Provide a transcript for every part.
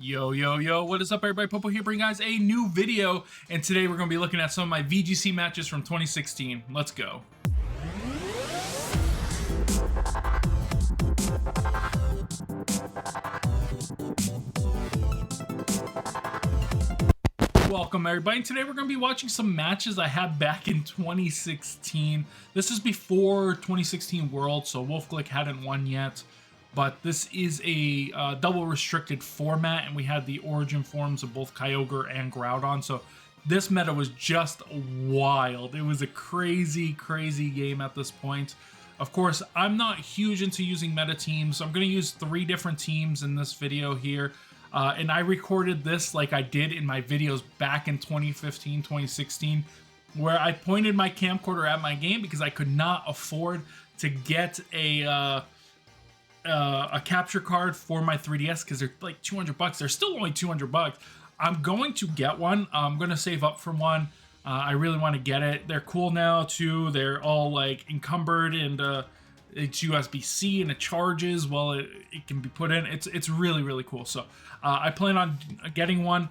Yo, what is up everybody? Popo here bringing guys a new video, and today we're going to be looking at some of my VGC matches from 2016. Let's go. Welcome everybody, and today we're going to be watching some matches I had back in 2016. This is before 2016 World, so Wolfglick hadn't won yet. But this is a double restricted format, and we had the origin forms of both Kyogre and Groudon. So this meta was just wild. It was a crazy game at this point. Of course, I'm not huge into using meta teams. So I'm going to use 3 different teams in this video here. And I recorded this like I did in my videos back in 2015, 2016, where I pointed my camcorder at my game because I could not afford to get a capture card for my 3DS because they're like $200. They're still only $200. I'm going to get one. I'm going to save up for one. I really want to get it. They're cool now too. They're all like encumbered, and it's USB-C and it charges while it can be put in. It's really cool. So I plan on getting one.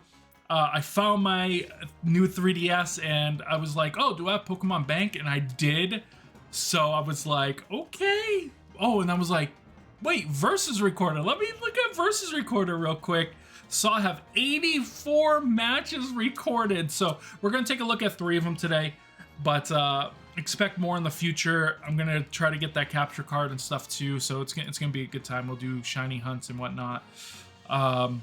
I found my new 3DS and I was like, oh, do I have Pokemon Bank? And I did. So I was like, okay. Oh, and I was like, wait, Versus Recorder. Let me look at Versus Recorder real quick. So I have 84 matches recorded. So we're going to take a look at 3 of them today. But expect more in the future. I'm going to try to get that capture card and stuff too. So it's going to be a good time. We'll do shiny hunts and whatnot. And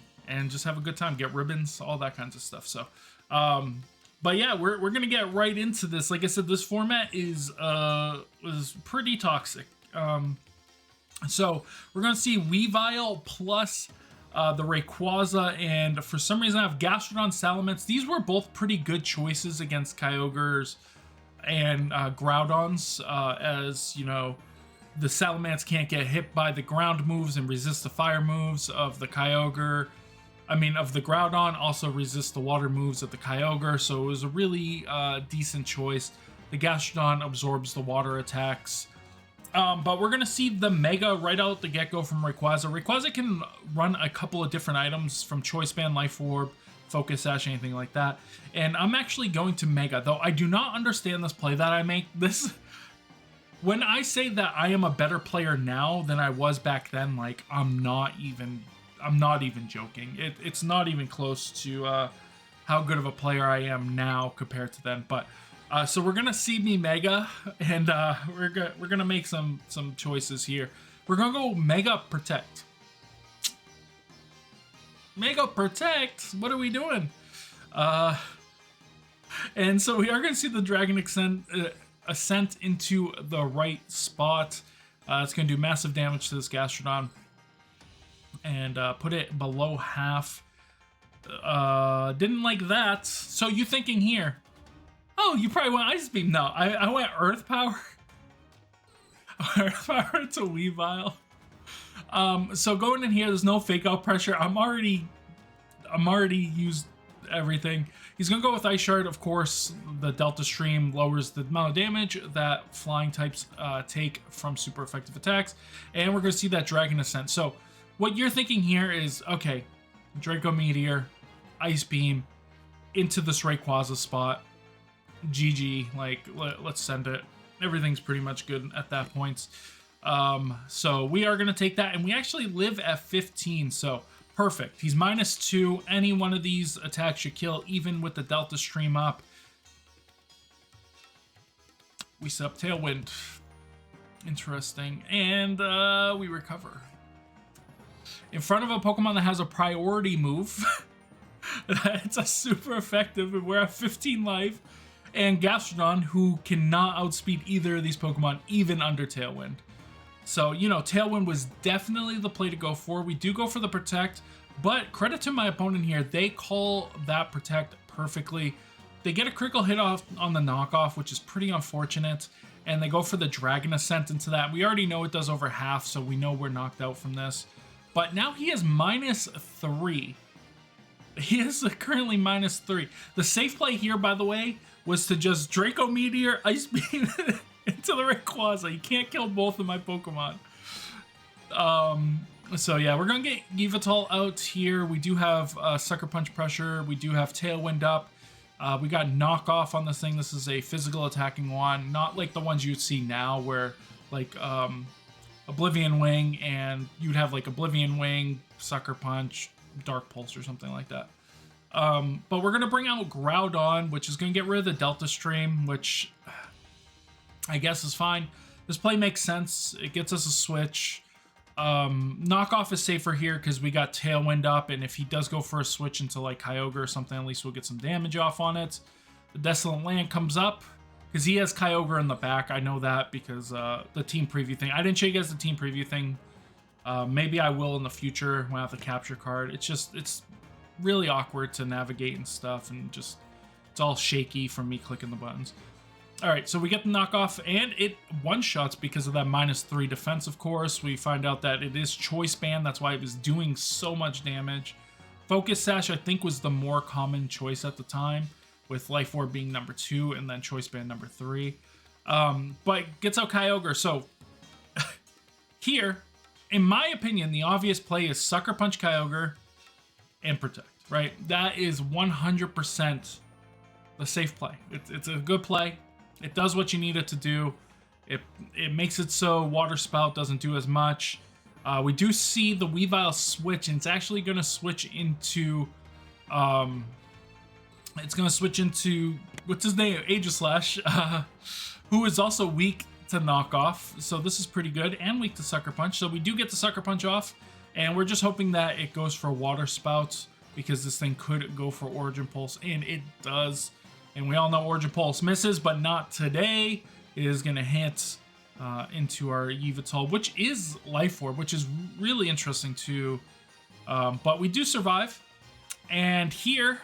just have a good time. Get ribbons, all that kinds of stuff. So, but yeah, we're going to get right into this. Like I said, this format was pretty toxic. So we're going to see Weavile plus the Rayquaza, and for some reason I have Gastrodon, Salamence. These were both pretty good choices against Kyogres and Groudons, as you know, the Salamence can't get hit by the ground moves and resist the fire moves of the Kyogre. Of the Groudon, also resist the water moves of the Kyogre, so it was a really decent choice. The Gastrodon absorbs the water attacks. But we're going to see the Mega right out the get-go from Rayquaza. Rayquaza can run a couple of different items from Choice Band, Life Orb, Focus Sash, anything like that. And I'm actually going to Mega, though I do not understand this play that I make. When I say that I am a better player now than I was back then, like, I'm not even joking. It's not even close to how good of a player I am now compared to then. But so we're gonna see me Mega, and we're gonna make some choices here. We're gonna go Mega Protect. Mega Protect. What are we doing? And so we are gonna see the Dragon Ascent into the right spot. It's gonna do massive damage to this Gastrodon and put it below half. Didn't like that. So you thinking here? Oh, you probably went Ice Beam. No, I went Earth Power. Earth Power to Weavile. So going in here, there's no fake out pressure. I'm already used everything. He's gonna go with Ice Shard, of course. The Delta Stream lowers the amount of damage that flying types take from super effective attacks, and we're gonna see that Dragon Ascent. So what you're thinking here is, okay, Draco Meteor, Ice Beam into this Rayquaza spot. GG, like, let's send it. Everything's pretty much good at that point. So we are going to take that, and we actually live at 15, so perfect. He's -2. Any one of these attacks should kill, even with the Delta Stream up. We set up Tailwind. Interesting. And we recover. In front of a Pokemon that has a priority move. It's a super effective, and we're at 15 life. And Gastrodon, who cannot outspeed either of these Pokemon, even under Tailwind. So, you know, Tailwind was definitely the play to go for. We do go for the Protect, but credit to my opponent here. They call that Protect perfectly. They get a critical hit off on the knockoff, which is pretty unfortunate. And they go for the Dragon Ascent into that. We already know it does over half, so we know we're knocked out from this. But now he is -3. He is currently -3. The safe play here, by the way, was to just Draco Meteor, Ice Beam into the Rayquaza. You can't kill both of my Pokemon. So yeah, we're gonna get Yveltal out here. We do have Sucker Punch Pressure. We do have Tailwind up. We got Knockoff on this thing. This is a physical attacking one, not like the ones you'd see now where like Oblivion Wing, and you'd have like Oblivion Wing, Sucker Punch, Dark Pulse or something like that. But we're gonna bring out Groudon, which is gonna get rid of the Delta Stream, which I guess is fine. This play makes sense. It gets us a switch. Knockoff is safer here because we got Tailwind up, and if he does go for a switch into like Kyogre or something, at least we'll get some damage off on it. The Desolate Land comes up because he has Kyogre in the back. I know that because the team preview thing. I didn't show you guys the team preview thing. Maybe I will in the future when I have the capture card. It's really awkward to navigate and stuff, and just it's all shaky from me clicking the buttons. All right, so we get the knockoff, and it one-shots because of that -3 defense, of course. We find out that it is Choice Band. That's why it was doing so much damage. Focus Sash, I think, was the more common choice at the time, with Life Orb being number 2 and then Choice Band number 3. But gets out Kyogre. So here, in my opinion, the obvious play is Sucker Punch Kyogre and Protect, right? That is 100% the safe play. It's a good play. It does what you need it to do. It makes it so Water Spout doesn't do as much. We do see the Weavile switch, and it's actually going to switch into... it's going to switch into... What's his name? Aegislash, who is also weak to Knockoff. So this is pretty good, and weak to Sucker Punch. So we do get the Sucker Punch off, and we're just hoping that it goes for Water Spout, because this thing could go for Origin Pulse, and it does. And we all know Origin Pulse misses, but not today. It is going to hit into our Yveltal, which is Life Orb, which is really interesting too. But we do survive. And here,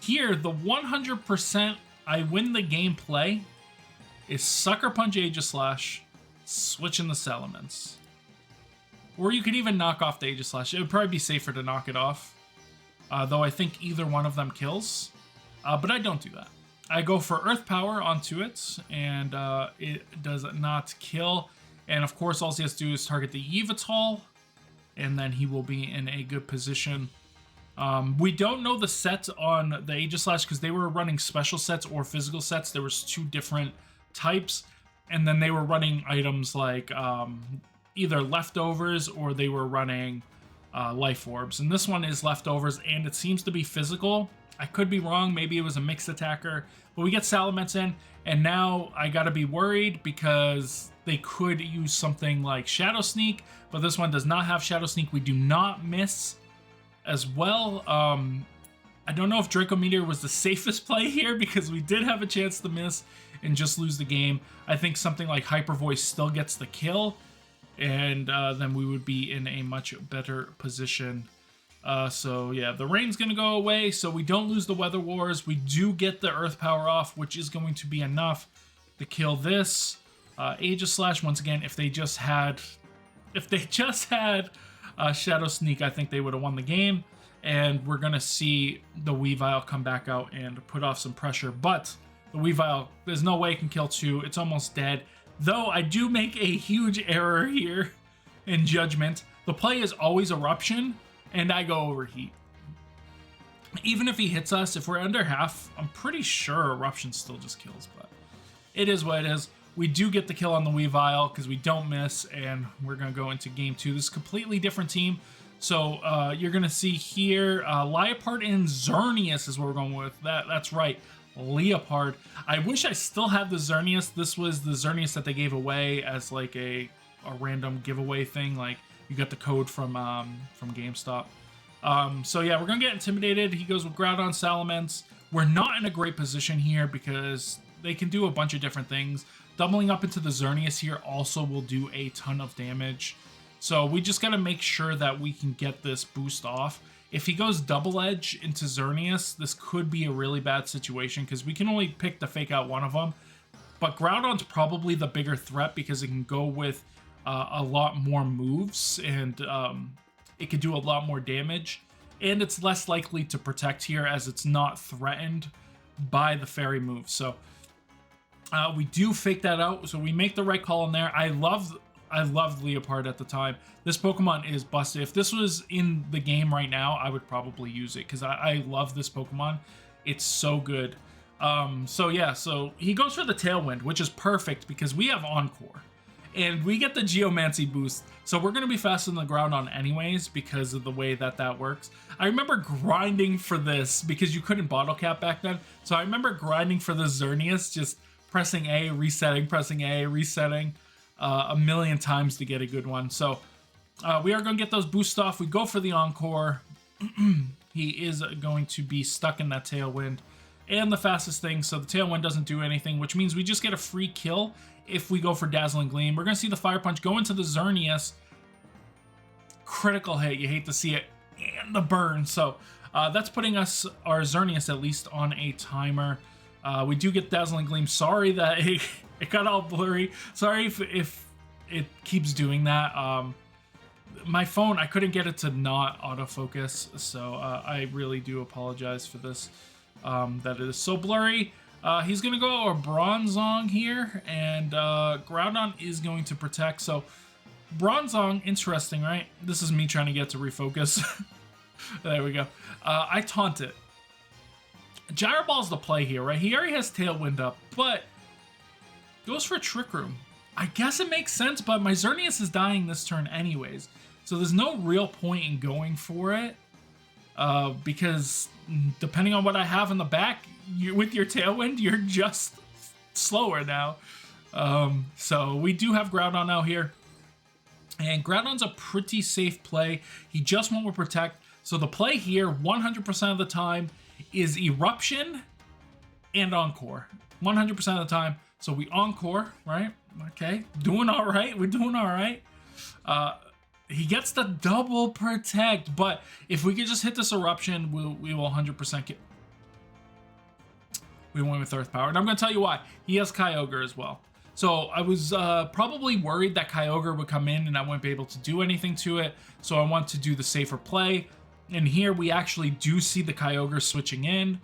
the 100% I win the game play is Sucker Punch Aegislash, switch in the Salamence. Or you could even knock off the Aegislash. It would probably be safer to knock it off. Though I think either one of them kills. But I don't do that. I go for Earth Power onto it, and it does not kill. And of course, all he has to do is target the Yveltal, and then he will be in a good position. We don't know the set on the Aegislash because they were running special sets or physical sets. There was 2 different types, and then they were running items like either leftovers or they were running Life Orbs. And this one is leftovers, and it seems to be physical. I could be wrong. Maybe it was a mixed attacker. But we get Salamence in, and now I gotta be worried because they could use something like Shadow Sneak, but this one does not have Shadow Sneak. We do not miss as well. I don't know if Draco Meteor was the safest play here because we did have a chance to miss and just lose the game. I think something like Hyper Voice still gets the kill, and then we would be in a much better position. So yeah, the rain's gonna go away, so we don't lose the Weather Wars. We do get the Earth Power off, which is going to be enough to kill this. Aegislash, once again, if they just had Shadow Sneak, I think they would have won the game. And we're gonna see the Weavile come back out and put off some pressure. But the Weavile, there's no way it can kill 2. It's almost dead. Though I do make a huge error here in judgment. The play is always Eruption, and I go Overheat. Even if he hits us, if we're under half, I'm pretty sure Eruption still just kills, but it is what it is. We do get the kill on the Weavile because we don't miss, and we're going to go into game 2. This is a completely different team. So you're going to see here, Liepard and Xerneas is what we're going with. That's right, Liepard. I wish I still had the Xerneas. This was the Xerneas that they gave away as like a random giveaway thing, like you got the code from GameStop. So yeah, we're gonna get intimidated. He goes with Groudon, Salamence. We're not in a great position here because they can do a bunch of different things. Doubling up into the Xerneas here also will do a ton of damage. So we just gotta make sure that we can get this boost off. If he goes Double Edge into Xerneas, this could be a really bad situation because we can only pick to fake out one of them. But Groudon's probably the bigger threat because it can go with a lot more moves, and it could do a lot more damage, and it's less likely to protect here as it's not threatened by the fairy move. So we do fake that out, so we make the right call in there. I love I loved Leopard at the time. This Pokemon is busted. If this was in the game right now, I would probably use it because I love this Pokemon. It's so good. So yeah, so he goes for the Tailwind, which is perfect because we have Encore. And we get the Geomancy boost, so we're going to be faster than the Groudon anyways because of the way that works. I remember grinding for this because you couldn't bottle cap back then. So I remember grinding for the Xerneas, just pressing A, resetting, pressing A, resetting a million times to get a good one. So we are going to get those boosts off. We go for the Encore. He is going to be stuck in that Tailwind. And the fastest thing, so the Tailwind doesn't do anything, which means we just get a free kill if we go for Dazzling Gleam. We're going to see the Fire Punch go into the Xerneas. Critical hit. You hate to see it. And the burn. So that's putting us, our Xerneas at least, on a timer. We do get Dazzling Gleam. Sorry that it got all blurry. Sorry if it keeps doing that. My phone, I couldn't get it to not autofocus. So I really do apologize for this. That it is so blurry. He's going to go a Bronzong here, and Groudon is going to protect. So Bronzong, interesting, right? This is me trying to get to refocus. There we go. I taunt it. Gyro Ball's the play here, right? He already has Tailwind up, but goes for Trick Room. I guess it makes sense, but my Xerneas is dying this turn anyways. So there's no real point in going for it. Because depending on what I have in the back, with your Tailwind, you're just slower now. So we do have Groudon out here. And Groudon's a pretty safe play. He just went with Protect. So the play here, 100% of the time, is Eruption and Encore. 100% of the time. So we Encore, right? Okay, doing all right. We're doing all right. He gets the double protect, but if we could just hit this Eruption, we will 100% get. We went with Earth Power, and I'm going to tell you why. He has Kyogre as well. So I was probably worried that Kyogre would come in and I wouldn't be able to do anything to it, so I want to do the safer play. And here we actually do see the Kyogre switching in.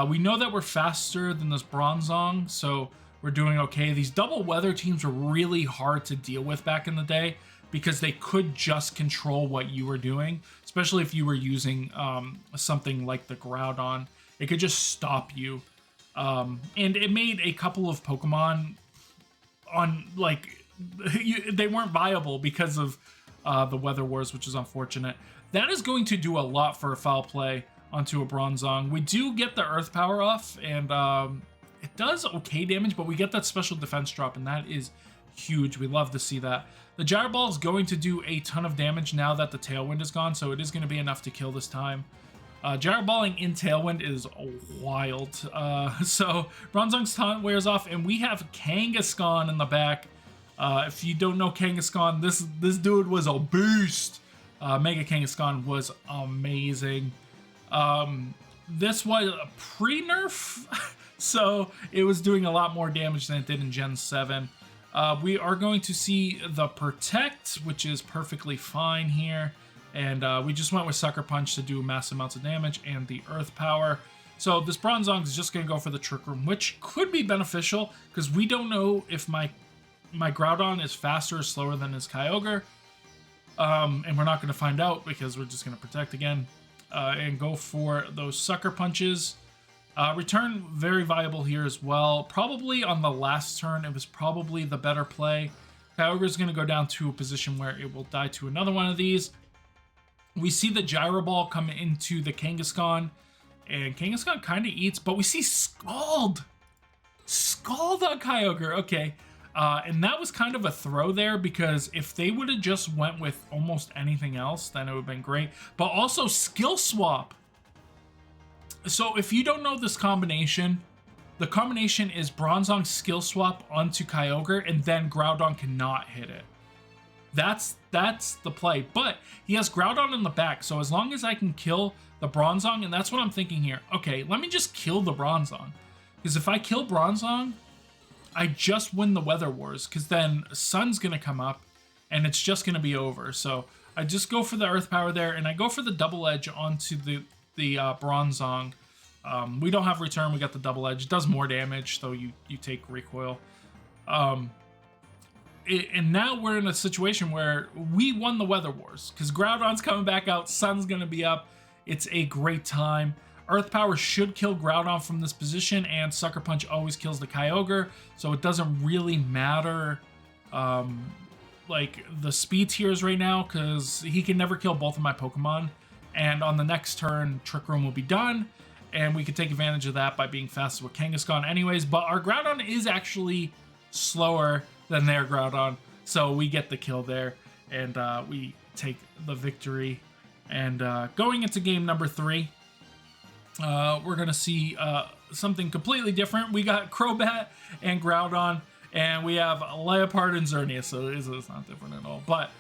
We know that we're faster than this Bronzong, so we're doing okay. These double weather teams were really hard to deal with back in the day, because they could just control what you were doing, especially if you were using something like the Groudon. It could just stop you. And it made a couple of Pokemon on, like, they weren't viable because of the Weather Wars, which is unfortunate. That is going to do a lot for a foul play onto a Bronzong. We do get the Earth Power off, and it does okay damage, but we get that special defense drop, and that is huge. We love to see that. The Gyro Ball is going to do a ton of damage now that the Tailwind is gone, so it is going to be enough to kill this time. Gyro Balling in Tailwind is wild. So Bronzong's taunt wears off, and we have Kangaskhan in the back. If you don't know Kangaskhan, this dude was a beast. Mega Kangaskhan was amazing. This was a pre-nerf, so it was doing a lot more damage than it did in Gen 7. We are going to see the Protect, which is perfectly fine here. And we just went with Sucker Punch to do massive amounts of damage, and the Earth Power. So this Bronzong is just going to go for the Trick Room, which could be beneficial, because we don't know if my Groudon is faster or slower than his Kyogre. And we're not going to find out, because we're just going to Protect again. And go for those Sucker Punches. Return, very viable here as well. Probably on the last turn, it was probably the better play. Kyogre is going to go down to a position where it will die to another one of these. We see the Gyro Ball come into the Kangaskhan, and Kangaskhan kind of eats, but we see Scald! Scald on Kyogre, okay. And that was kind of a throw there, because if they would have just went with almost anything else, then it would have been great. But also Skill Swap. So if you don't know this combination, the combination is Bronzong Skill Swap onto Kyogre, and then Groudon cannot hit it. That's the play. But he has Groudon in the back, so as long as I can kill the Bronzong, and that's what I'm thinking here. Okay, let me just kill the Bronzong. Because if I kill Bronzong, I just win the Weather Wars, because then Sun's going to come up, and it's just going to be over. So I just go for the Earth Power there, and I go for the Double Edge onto the Bronzong. We don't have Return, we got the Double Edge. It does more damage, so you take Recoil. and now we're in a situation where we won the Weather Wars because Groudon's coming back out, Sun's gonna be up. It's a great time. Earth Power should kill Groudon from this position, and Sucker Punch always kills the Kyogre, so it doesn't really matter like the speed tiers right now, because he can never kill both of my Pokemon. And on the next turn, Trick Room will be done, and we can take advantage of that by being fast with Kangaskhan anyways. But our Groudon is actually slower than their Groudon, so we get the kill there, and we take the victory. And going into game number 3, we're gonna see something completely different. We got Crobat and Groudon, and we have Liepard and Xerneas, so it's not different at all. But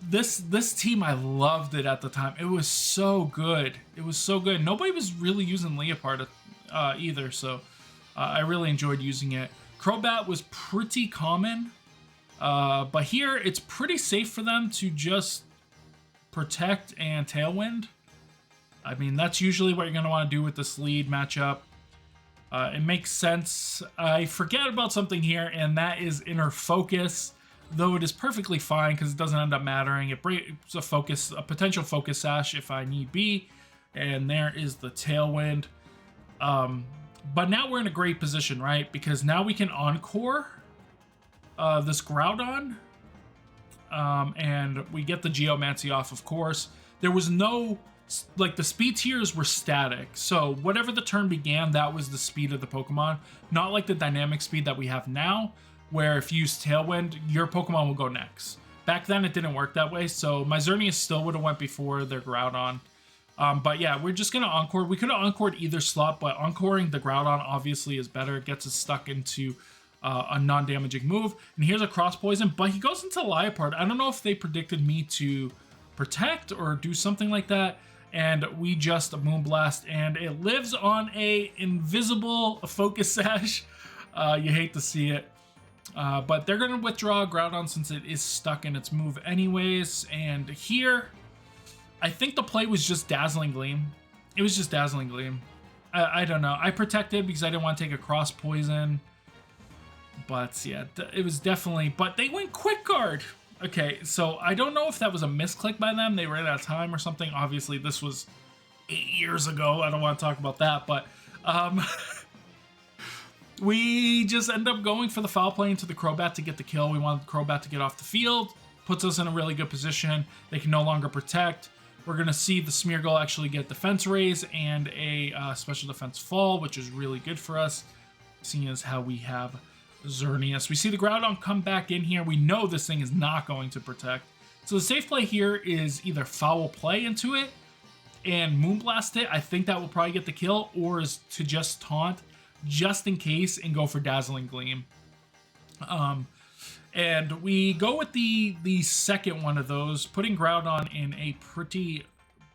this team, I loved it at the time. It was so good. It was so good. Nobody was really using Liepard either, so I really enjoyed using it. Crobat was pretty common, but here it's pretty safe for them to just protect and Tailwind. I mean, that's usually what you're going to want to do with this lead matchup. It makes sense. I forget about something here, and that is Inner Focus, though it is perfectly fine because it doesn't end up mattering. It breaks a potential Focus Sash if I need be, and there is the Tailwind. But now we're in a great position, right? Because now we can Encore this Groudon, and we get the Geomancy off, of course. There was no... like, the speed tiers were static, so whatever the turn began, that was the speed of the Pokemon, not like the dynamic speed that we have now, where if you use Tailwind, your Pokemon will go next. Back then, it didn't work that way, so my Xerneas still would have went before their Groudon. But yeah, we're just going to Encore. We could have Encored either slot, but Encoring the Groudon obviously is better. It gets us stuck into a non-damaging move. And here's a Cross Poison, but he goes into Liepard. I don't know if they predicted me to protect or do something like that. And we just Moonblast, and it lives on a invisible Focus Sash. You hate to see it. But they're going to withdraw Groudon since it is stuck in its move anyways. And here, I think the play was just Dazzling Gleam. It was just Dazzling Gleam. I don't know. I protected because I didn't want to take a Cross Poison. But yeah, it was definitely... But they went Quick Guard. Okay, so I don't know if that was a misclick by them. They ran out of time or something. Obviously, this was 8 years ago. I don't want to talk about that, but we just end up going for the foul play into the Crobat to get the kill. We wanted the Crobat to get off the field. Puts us in a really good position. They can no longer protect. We're going to see the Smeargle actually get defense raise and a special defense fall, which is really good for us, seeing as how we have Xerneas. We see the Groudon come back in here. We know this thing is not going to protect. So the safe play here is either Foul Play into it and Moonblast it. I think that will probably get the kill, or is to just taunt just in case and go for Dazzling Gleam. And we go with the second one of those, putting Groudon in a pretty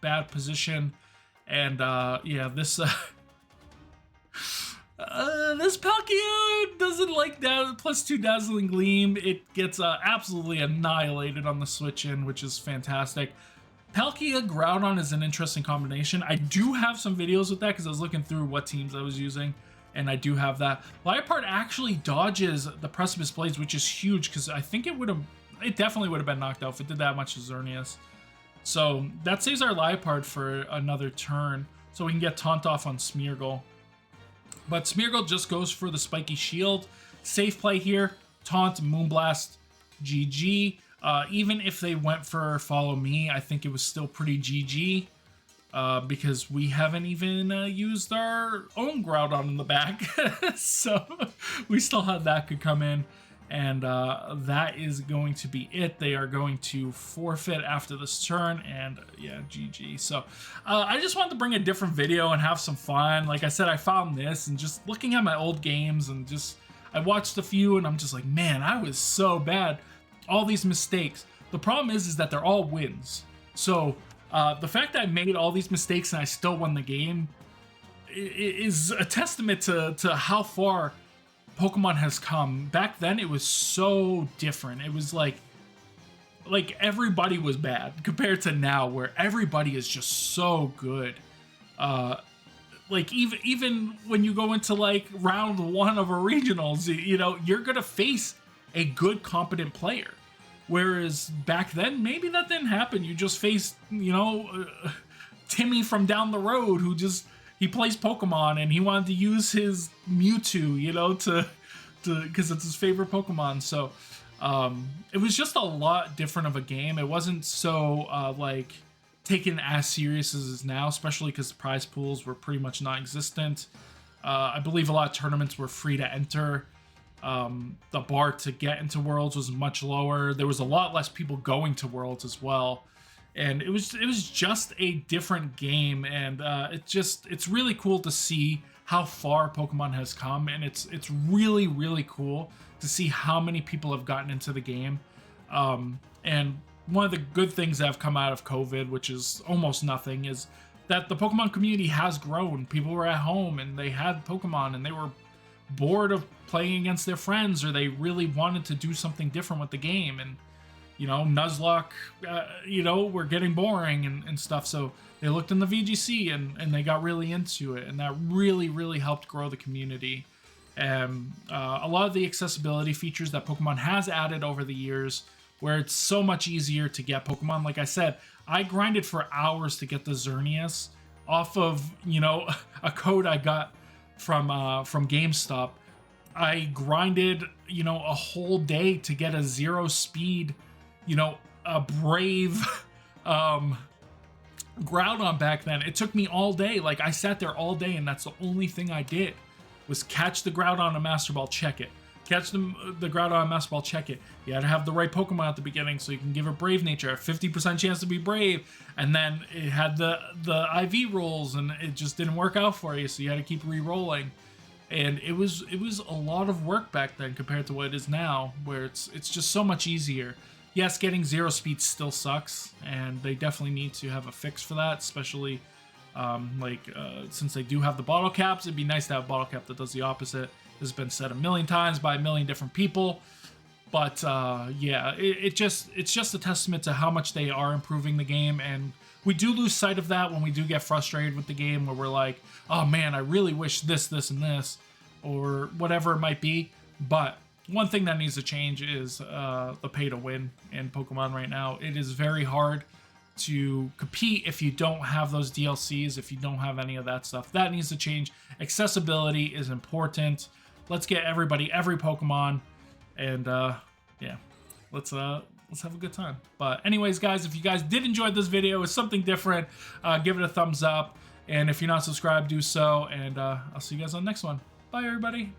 bad position. And yeah, this this Palkia doesn't like that +2 Dazzling Gleam. It gets absolutely annihilated on the switch-in, which is fantastic. Palkia Groudon is an interesting combination. I do have some videos with that because I was looking through what teams I was using, and I do have that. Liepard actually dodges the Precipice Blades, which is huge because I think it definitely would have been knocked out if it did that much to Xerneas. So that saves our Liepard for another turn, so we can get Taunt off on Smeargle. But Smeargle just goes for the Spiky Shield. Safe play here. Taunt, Moonblast, GG. Even if they went for Follow Me, I think it was still pretty GG. Because we haven't even used our own Groudon in the back. So we still have that could come in. And that is going to be it. They are going to forfeit after this turn, and yeah, GG. So I just wanted to bring a different video and have some fun. Like I said, I found this, and just looking at my old games, and just I watched a few, and I'm just like, man, I was so bad. All these mistakes. The problem is that they're all wins. So the fact that I made all these mistakes and I still won the game is a testament to how far Pokemon has come. Back then, it was so different. It was like everybody was bad compared to now, where everybody is just so good. like even when you go into like round 1 of a regionals, you know, you're gonna face a good, competent player. Whereas back then, maybe that didn't happen. You just faced, you know, Timmy from down the road who just, he plays Pokemon and he wanted to use his Mewtwo, you know, to because it's his favorite Pokemon. So it was just a lot different of a game. It wasn't so like taken as serious as it is now, especially because the prize pools were pretty much non-existent. I believe a lot of tournaments were free to enter. The bar to get into Worlds was much lower. There was a lot less people going to Worlds as well, and it was just a different game. And it's really cool to see how far Pokemon has come, and it's really, really cool to see how many people have gotten into the game. And one of the good things that have come out of COVID, which is almost nothing, is that the Pokemon community has grown. People were at home and they had Pokemon and they were bored of playing against their friends, or they really wanted to do something different with the game. And, you know, Nuzlocke, you know, were getting boring and stuff. So they looked in the VGC and they got really into it. And that really, really helped grow the community. And a lot of the accessibility features that Pokemon has added over the years, where it's so much easier to get Pokemon. Like I said, I grinded for hours to get the Xerneas off of, you know, a code I got from GameStop. I grinded, you know, a whole day to get a 0 speed, you know, a brave Groudon back then. It took me all day. Like, I sat there all day, and that's the only thing I did, was catch the Groudon on Master Ball, check it. Catch the Groudon on Master Ball, check it. You had to have the right Pokemon at the beginning so you can give it Brave Nature, a 50% chance to be brave, and then it had the IV rolls, and it just didn't work out for you, so you had to keep re-rolling. And it was a lot of work back then compared to what it is now, where it's just so much easier. Yes, getting 0 speed still sucks, and they definitely need to have a fix for that, especially since they do have the bottle caps. It'd be nice to have a bottle cap that does the opposite. This has been said a million times by a million different people, but yeah, it's just a testament to how much they are improving the game. And we do lose sight of that when we do get frustrated with the game, where we're like, oh man, I really wish this, and this, or whatever it might be. But one thing that needs to change is the pay to win in Pokemon right now. It is very hard to compete if you don't have those DLCs, if you don't have any of that stuff. That needs to change. Accessibility is important. Let's get everybody every Pokemon, and yeah, let's have a good time. But anyways, guys, if you guys did enjoy this video, it's something different, give it a thumbs up, and if you're not subscribed, do so. And I'll see you guys on the next one. Bye, everybody.